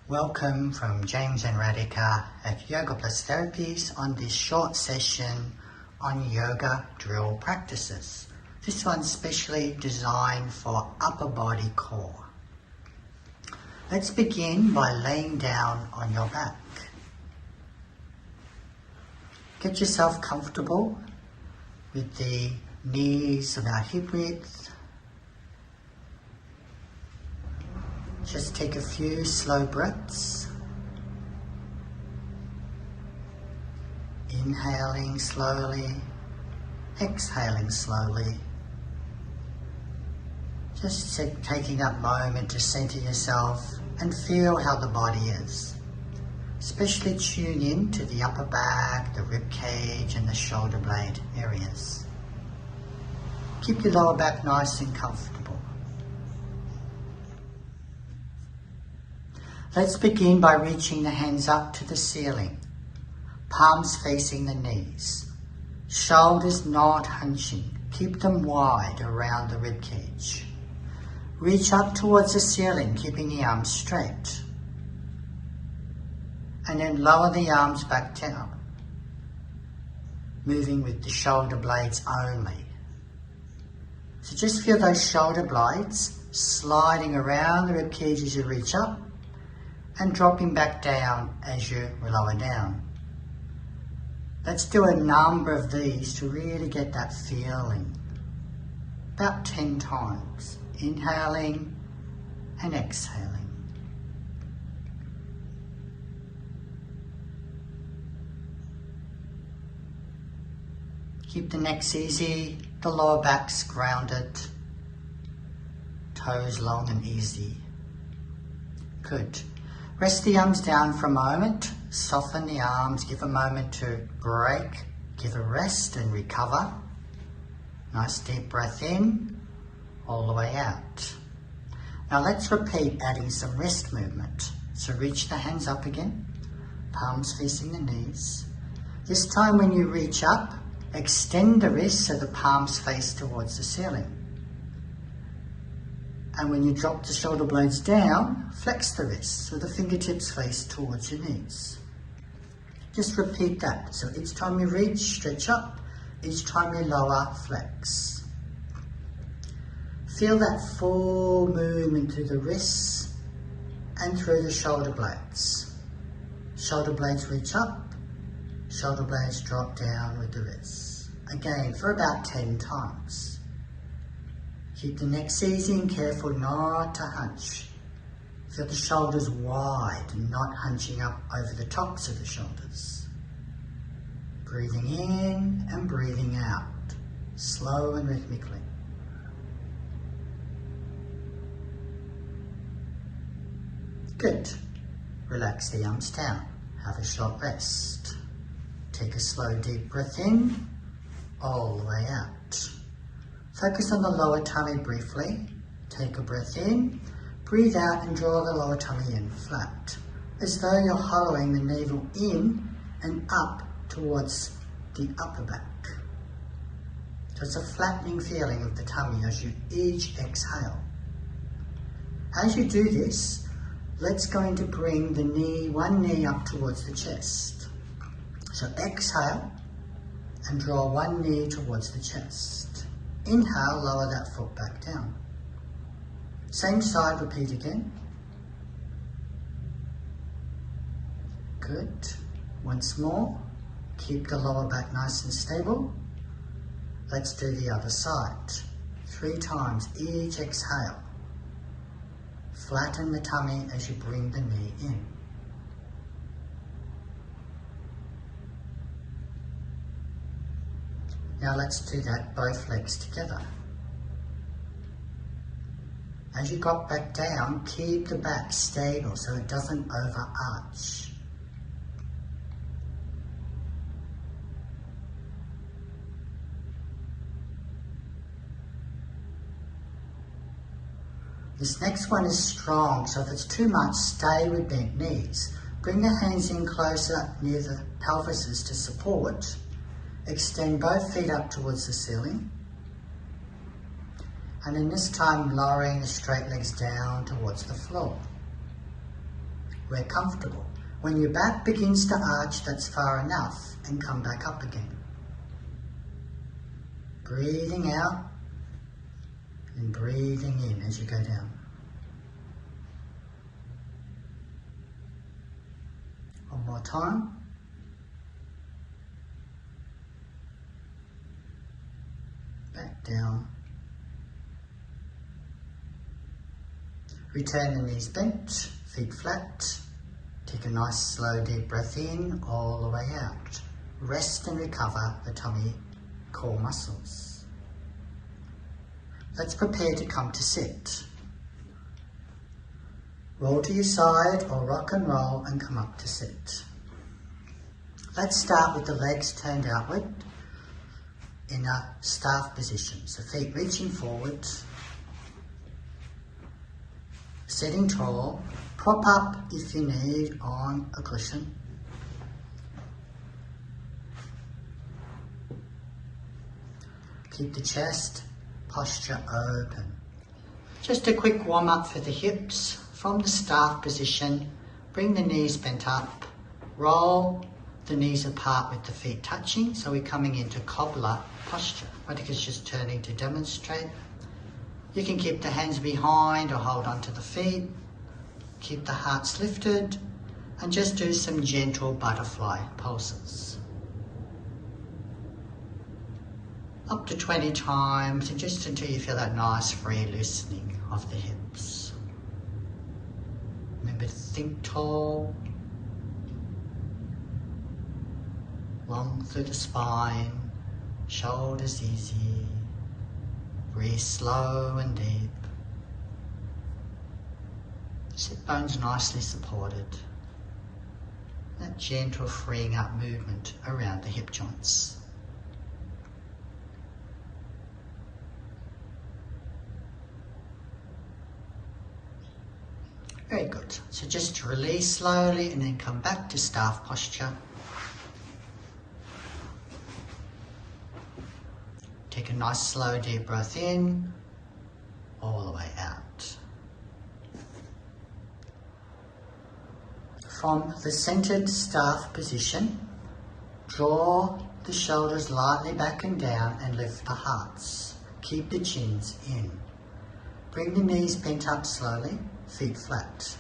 Welcome from James and Radhika at Yoga Plus Therapies on this short session on yoga drill practices. This one's specially designed for upper body core. Let's begin by laying down on your back. Get yourself comfortable with the knees about hip width. Just take a few slow breaths. Inhaling slowly, exhaling slowly. Just taking that moment to center yourself and feel how the body is. Especially tune in to the upper back, the rib cage and the shoulder blade areas. Keep your lower back nice and comfortable. Let's begin by reaching the hands up to the ceiling, palms facing the knees, shoulders not hunching, keep them wide around the rib cage. Reach up towards the ceiling, keeping the arms straight. And then lower the arms back down, moving with the shoulder blades only. So just feel those shoulder blades sliding around the rib cage as you reach up, and dropping back down as you lower down. Let's do a number of these to really get that feeling. About 10 times. Inhaling and exhaling. Keep the necks easy, the lower back's grounded, toes long and easy. Good. Rest the arms down for a moment, soften the arms, give a moment to break, give a rest and recover. Nice deep breath in, all the way out. Now let's repeat adding some wrist movement. So reach the hands up again, palms facing the knees. This time when you reach up, extend the wrists so the palms face towards the ceiling. And when you drop the shoulder blades down, flex the wrists so the fingertips face towards your knees. Just repeat that. So each time you reach, stretch up. Each time you lower, flex. Feel that full movement through the wrists and through the shoulder blades. Shoulder blades reach up, shoulder blades drop down with the wrists. Again, for about 10 times. Keep the necks easy and careful not to hunch. Feel the shoulders wide and not hunching up over the tops of the shoulders. Breathing in and breathing out, slow and rhythmically. Good. Relax the arms down. Have a short rest. Take a slow deep breath in, all the way out. Focus on the lower tummy briefly. Take a breath in, breathe out and draw the lower tummy in flat, as though you're hollowing the navel in and up towards the upper back. So it's a flattening feeling of the tummy as you each exhale. As you do this, let's going to bring the knee, one knee up towards the chest. So exhale and draw one knee towards the chest. Inhale, lower that foot back down. Same side, repeat again. Good. Once more, keep the lower back nice and stable. Let's do the other side. 3 times each exhale. Flatten the tummy as you bring the knee in. Now let's do that both legs together. As you got back down, keep the back stable so it doesn't overarch. This next one is strong, so if it's too much, stay with bent knees. Bring the hands in closer near the pelvises to support. Extend both feet up towards the ceiling. And then this time lowering the straight legs down towards the floor. We're comfortable. When your back begins to arch, that's far enough, and come back up again. Breathing out and breathing in as you go down. One more time. Back down. Return the knees bent, feet flat. Take a nice slow deep breath in all the way out. Rest and recover the tummy core muscles. Let's prepare to come to sit. Roll to your side or rock and roll and come up to sit. Let's start with the legs turned outward in a staff position. So feet reaching forward, sitting tall, prop up if you need on a cushion. Keep the chest posture open. Just a quick warm up for the hips. From the staff position, bring the knees bent up, roll the knees apart with the feet touching, so we're coming into cobbler posture. Radhika's just turning to demonstrate. You can keep the hands behind or hold onto the feet, keep the hearts lifted, and just do some gentle butterfly pulses. Up to 20 times, and just until you feel that nice free loosening of the hips. Remember to think tall, long through the spine, shoulders easy, breathe slow and deep. Sit bones nicely supported. That gentle freeing up movement around the hip joints. Very good. So just release slowly and then come back to staff posture. Take a nice slow deep breath in, all the way out. From the centered staff position, draw the shoulders lightly back and down and lift the hearts. Keep the chins in. Bring the knees bent up slowly, feet flat.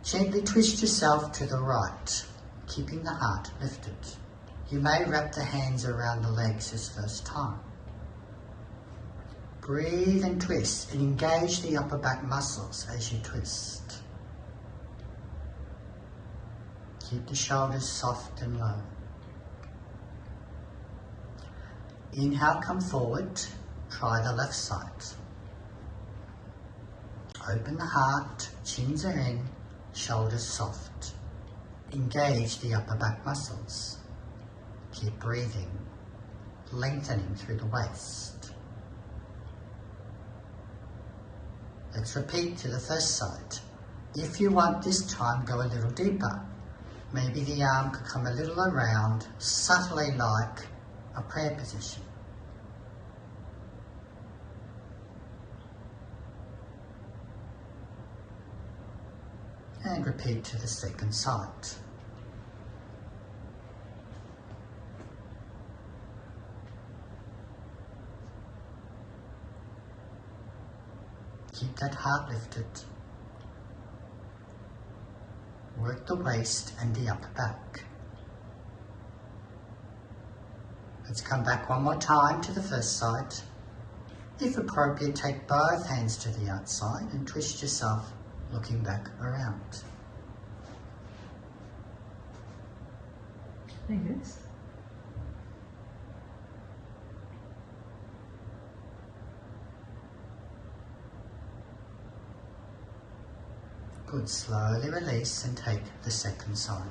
Gently twist yourself to the right, keeping the heart lifted. You may wrap the hands around the legs this first time. Breathe and twist and engage the upper back muscles as you twist. Keep the shoulders soft and low. Inhale, come forward. Try the left side. Open the heart, chins are in, shoulders soft. Engage the upper back muscles. Keep breathing, lengthening through the waist. Let's repeat to the first side. If you want this time, go a little deeper. Maybe the arm could come a little around, subtly like a prayer position. And repeat to the second side. Keep that heart lifted. Work the waist and the upper back. Let's come back one more time to the first side. If appropriate, take both hands to the outside and twist yourself looking back around. Like this. Good. Slowly release and take the second side.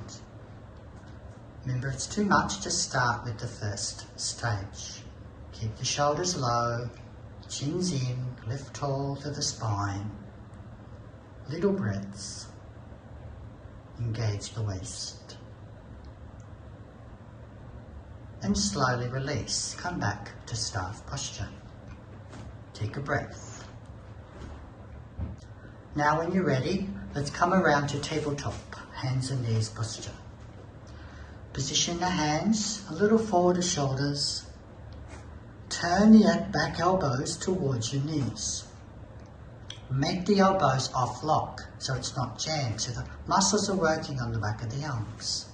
Remember, if it's too much, just start with the first stage. Keep the shoulders low, chins in, lift tall to the spine. Little breaths. Engage the waist. And slowly release. Come back to staff posture. Take a breath. Now when you're ready, Let's come around to tabletop, hands and knees posture. Position the hands a little forward of shoulders. Turn the back elbows towards your knees. Make the elbows off lock so it's not jammed, so the muscles are working on the back of the arms.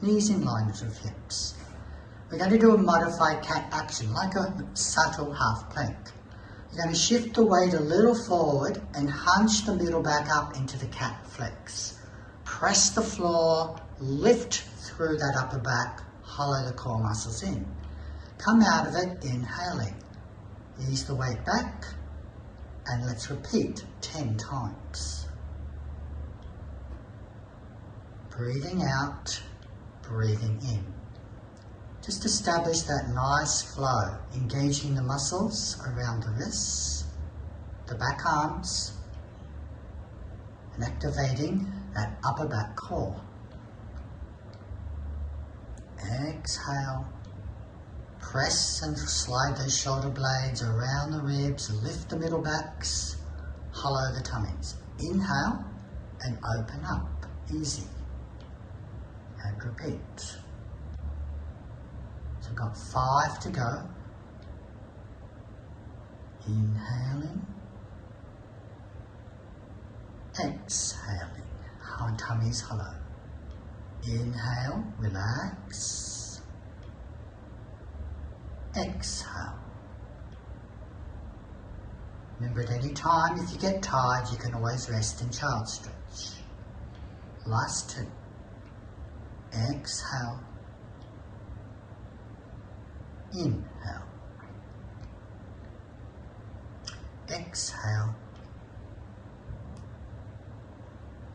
Knees in line with hips. We're going to do a modified cat action, like a subtle half plank. You're going to shift the weight a little forward and hunch the middle back up into the cat flex. Press the floor, lift through that upper back, hollow the core muscles in. Come out of it, inhaling. Ease the weight back, and let's repeat 10 times. Breathing out, breathing in. Just establish that nice flow, engaging the muscles around the wrists, the back arms, and activating that upper back core. Exhale. Press and slide those shoulder blades around the ribs, lift the middle backs, hollow the tummies. Inhale and open up, easy. And repeat. So we've got 5 to go. Inhaling, exhaling, tummies hollow. Inhale, relax. Exhale. Remember, at any time, if you get tired, you can always rest in child stretch. Last 2. Exhale. Inhale. Exhale.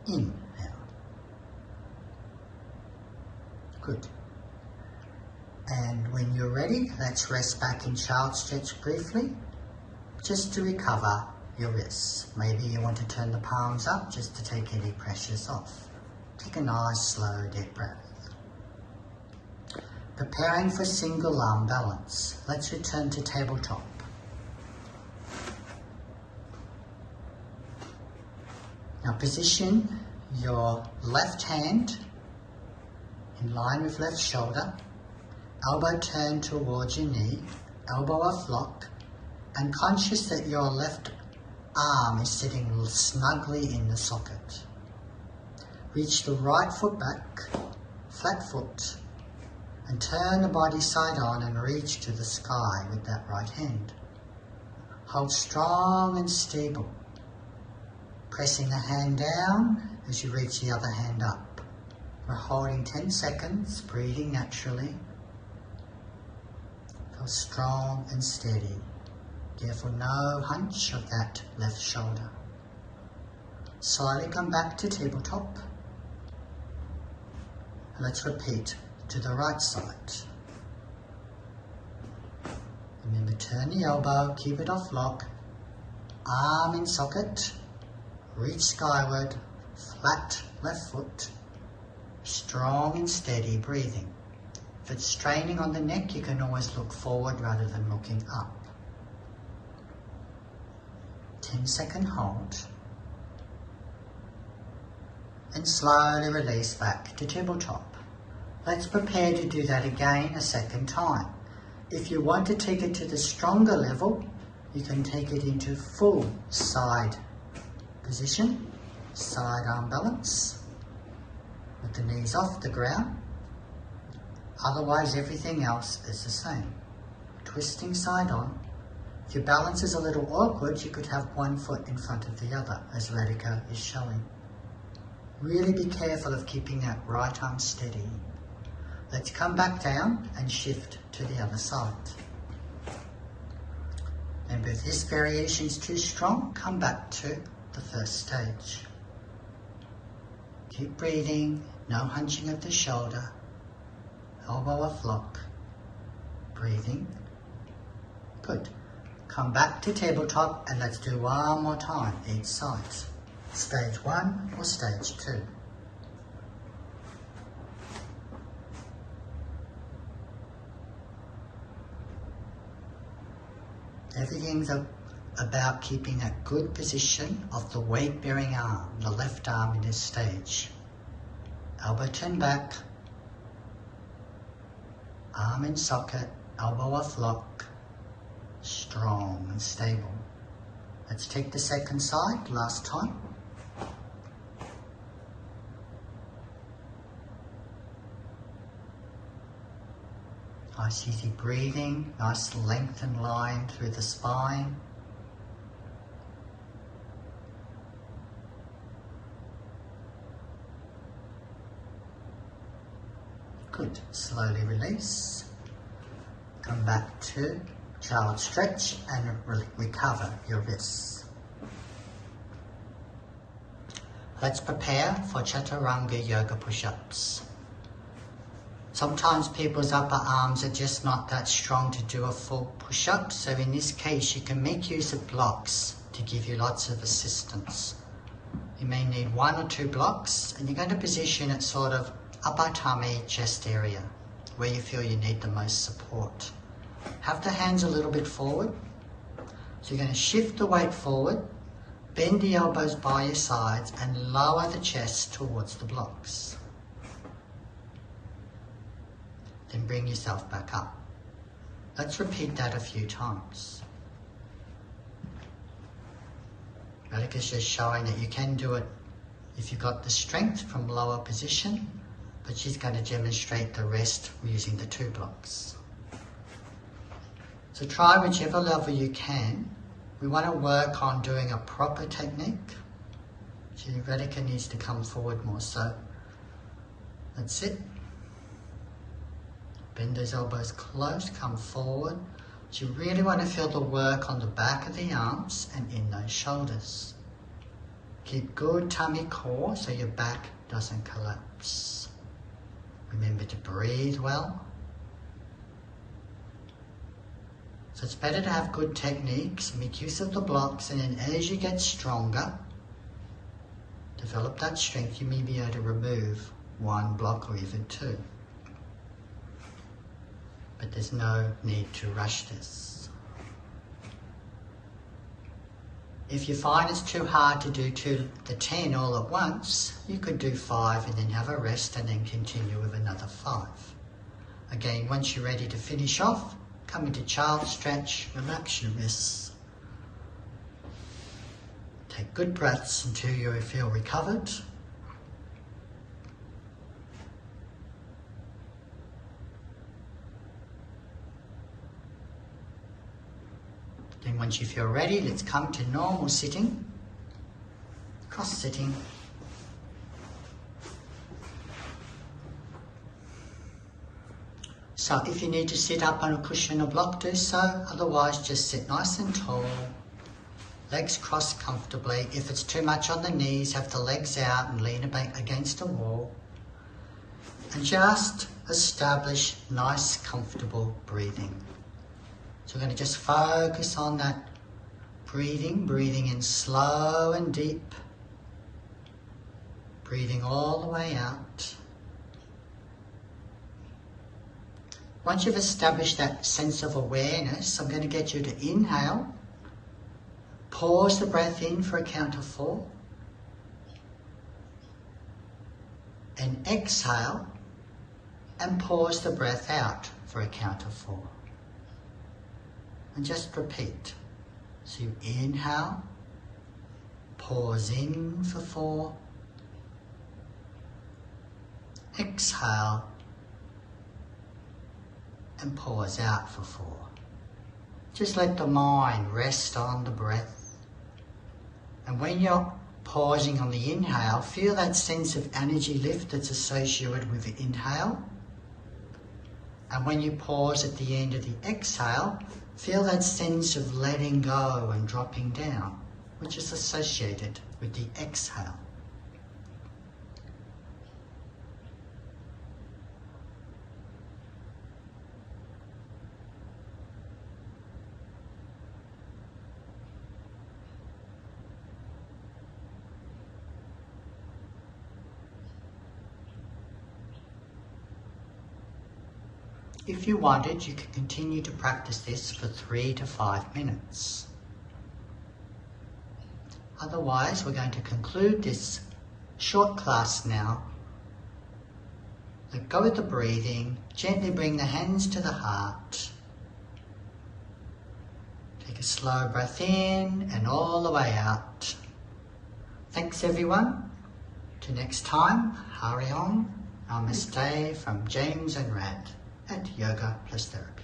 Inhale. Good. And when you're ready, let's rest back in child stretch briefly, just to recover your wrists. Maybe you want to turn the palms up just to take any pressures off. Take a nice, slow, deep breath. Preparing for single arm balance. Let's return to tabletop. Now position your left hand in line with left shoulder, elbow turned towards your knee, elbow off lock, and conscious that your left arm is sitting snugly in the socket. Reach the right foot back, flat foot, and turn the body side on and reach to the sky with that right hand. Hold strong and stable, pressing the hand down as you reach the other hand up. We're holding 10 seconds, breathing naturally. Feel strong and steady. Careful, no hunch of that left shoulder. Slowly come back to tabletop. Let's repeat to the right side. Remember, turn the elbow, keep it off lock, arm in socket, reach skyward, flat left foot, strong and steady breathing. If it's straining on the neck, you can always look forward rather than looking up. 10-second hold. And slowly release back to tabletop. Let's prepare to do that again a second time. If you want to take it to the stronger level, you can take it into full side position, side arm balance, with the knees off the ground. Otherwise, everything else is the same. Twisting side on. If your balance is a little awkward, you could have one foot in front of the other, as Radhika is showing. Really be careful of keeping that right arm steady. Let's come back down and shift to the other side. Remember, if this variation is too strong, come back to the first stage. Keep breathing, no hunching of the shoulder, elbow off lock, breathing. Good. Come back to tabletop and let's do one more time each side. Stage 1 or stage 2. Everything's about keeping a good position of the weight-bearing arm, the left arm in this stage. Elbow turned back, arm in socket, elbow off lock, strong and stable. Let's take the second side, last time. Nice easy breathing, nice lengthened line through the spine. Good. Slowly release. Come back to child stretch and recover your wrists. Let's prepare for Chaturanga Yoga push-ups. Sometimes people's upper arms are just not that strong to do a full push-up, so in this case you can make use of blocks to give you lots of assistance. You may need 1 or 2 blocks, and you're going to position it sort of upper tummy, chest area, where you feel you need the most support. Have the hands a little bit forward. So you're going to shift the weight forward, bend the elbows by your sides, and lower the chest towards the blocks. Then bring yourself back up. Let's repeat that a few times. Radhika's just showing that you can do it if you've got the strength from lower position, but she's going to demonstrate the rest using the 2 blocks. So try whichever level you can. We want to work on doing a proper technique. So Radhika needs to come forward more, so that's it. Bend those elbows close, come forward. So you really want to feel the work on the back of the arms and in those shoulders. Keep good tummy core so your back doesn't collapse. Remember to breathe well. So it's better to have good techniques, make use of the blocks, and then as you get stronger, develop that strength, you may be able to remove 1 block or even 2. But there's no need to rush this. If you find it's too hard to do the 10 all at once, you could do 5 and then have a rest and then continue with another 5. Again, once you're ready to finish off, come into child stretch, relax your wrists. Take good breaths until you feel recovered. Then once you feel ready, let's come to normal sitting, cross sitting. So if you need to sit up on a cushion or block, do so. Otherwise, just sit nice and tall, legs crossed comfortably. If it's too much on the knees, have the legs out and lean against a wall. And just establish nice, comfortable breathing. So we're going to just focus on that breathing in slow and deep, breathing all the way out. Once you've established that sense of awareness, I'm going to get you to inhale, pause the breath in for a count of 4, and exhale and pause the breath out for a count of 4. And just repeat. So you inhale, pause in for 4, exhale, and pause out for 4. Just let the mind rest on the breath. And when you're pausing on the inhale, feel that sense of energy lift that's associated with the inhale. And when you pause at the end of the exhale, feel that sense of letting go and dropping down, which is associated with the exhale. If you wanted, you could continue to practice this for 3 to 5 minutes. Otherwise, we're going to conclude this short class now. Let go of the breathing, gently bring the hands to the heart. Take a slow breath in and all the way out. Thanks everyone. Till next time, Hari Om, Namaste from James and Rad at Yoga Plus Therapy.